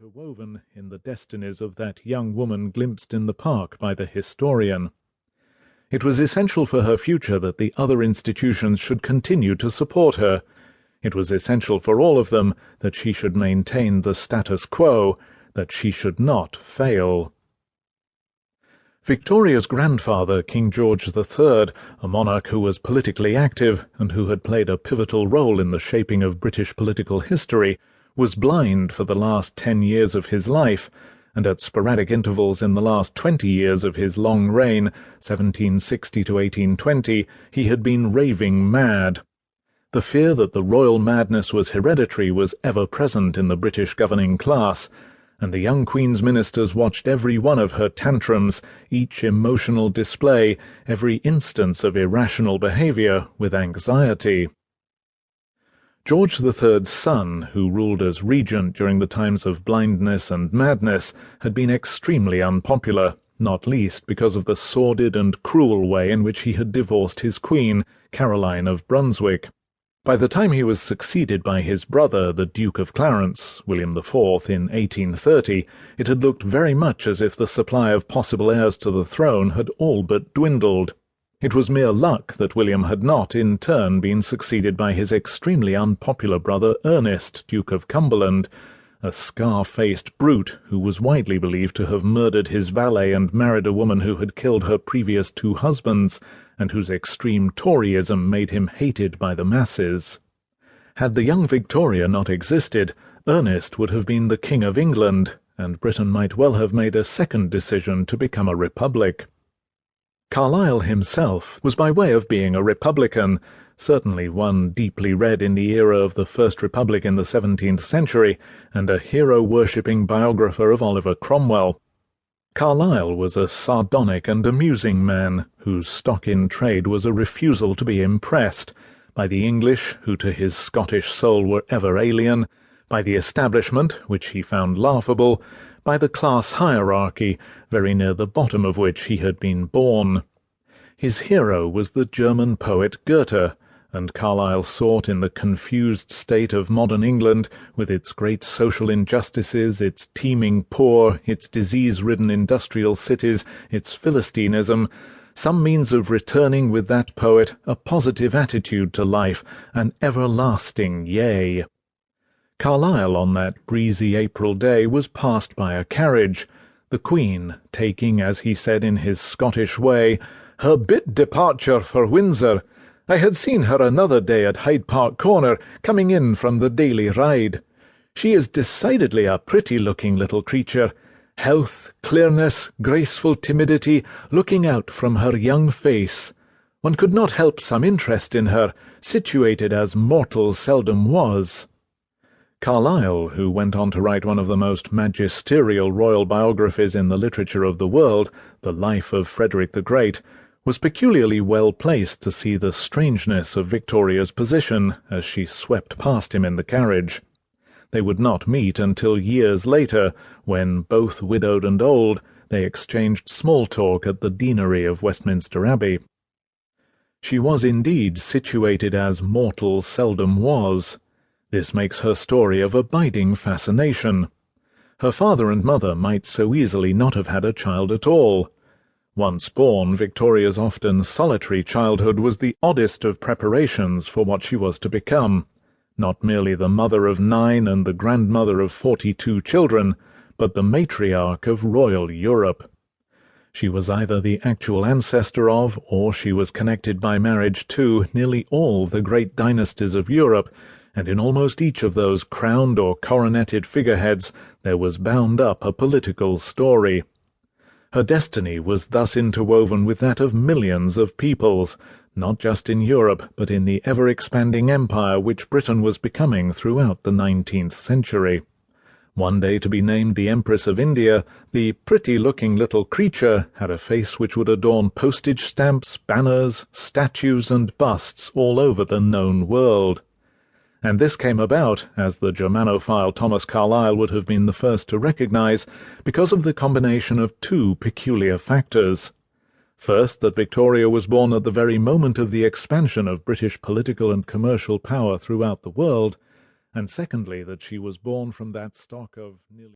interwoven in the destinies of that young woman glimpsed in the park by the historian. It was essential for her future that the other institutions should continue to support her. It was essential for all of them that she should maintain the status quo, that she should not fail. Victoria's grandfather, King George III, a monarch who was politically active and who had played a pivotal role in the shaping of British political history, was blind for the last 10 years of his life, and at sporadic intervals in the last 20 years of his long reign, 1760 to 1820, he had been raving mad. The fear that the royal madness was hereditary was ever present in the British governing class, and the young Queen's ministers watched every one of her tantrums, each emotional display, every instance of irrational behaviour, with anxiety. George III's son, who ruled as regent during the times of blindness and madness, had been extremely unpopular, not least because of the sordid and cruel way in which he had divorced his queen, Caroline of Brunswick. By the time he was succeeded by his brother, the Duke of Clarence, William IV, in 1830, it had looked very much as if the supply of possible heirs to the throne had all but dwindled. It was mere luck that William had not, in turn, been succeeded by his extremely unpopular brother Ernest, Duke of Cumberland, a scar-faced brute who was widely believed to have murdered his valet and married a woman who had killed her previous 2 husbands, and whose extreme Toryism made him hated by the masses. Had the young Victoria not existed, Ernest would have been the King of England, and Britain might well have made a second decision to become a republic. Carlyle himself was by way of being a republican, certainly one deeply read in the era of the First Republic in the 17th century, and a hero-worshipping biographer of Oliver Cromwell. Carlyle was a sardonic and amusing man, whose stock in trade was a refusal to be impressed by the English, who to his Scottish soul were ever alien, by the establishment, which he found laughable, by the class hierarchy, very near the bottom of which he had been born. His hero was the German poet Goethe, and Carlyle sought in the confused state of modern England, with its great social injustices, its teeming poor, its disease-ridden industrial cities, its Philistinism, some means of returning with that poet a positive attitude to life, an everlasting yea. Carlyle on that breezy April day was passed by a carriage, the Queen taking, as he said in his Scottish way, her bit departure for Windsor. I had seen her another day at Hyde Park Corner, coming in from the daily ride. She is decidedly a pretty-looking little creature, health, clearness, graceful timidity looking out from her young face. One could not help some interest in her, situated as mortal seldom was. Carlyle, who went on to write one of the most magisterial royal biographies in the literature of the world, The Life of Frederick the Great, was peculiarly well placed to see the strangeness of Victoria's position as she swept past him in the carriage. They would not meet until years later, when, both widowed and old, they exchanged small talk at the deanery of Westminster Abbey. She was indeed situated as mortal seldom was. This makes her story of abiding fascination. Her father and mother might so easily not have had a child at all. Once born, Victoria's often solitary childhood was the oddest of preparations for what she was to become, not merely the mother of 9 and the grandmother of 42 children, but the matriarch of royal Europe. She was either the actual ancestor of, or she was connected by marriage to, nearly all the great dynasties of Europe, and in almost each of those crowned or coroneted figureheads there was bound up a political story. Her destiny was thus interwoven with that of millions of peoples, not just in Europe, but in the ever-expanding empire which Britain was becoming throughout the 19th century. One day to be named the Empress of India, the pretty-looking little creature had a face which would adorn postage stamps, banners, statues, and busts all over the known world. And this came about, as the Germanophile Thomas Carlyle would have been the first to recognize, because of the combination of 2 peculiar factors. First, that Victoria was born at the very moment of the expansion of British political and commercial power throughout the world, and secondly, that she was born from that stock of nearly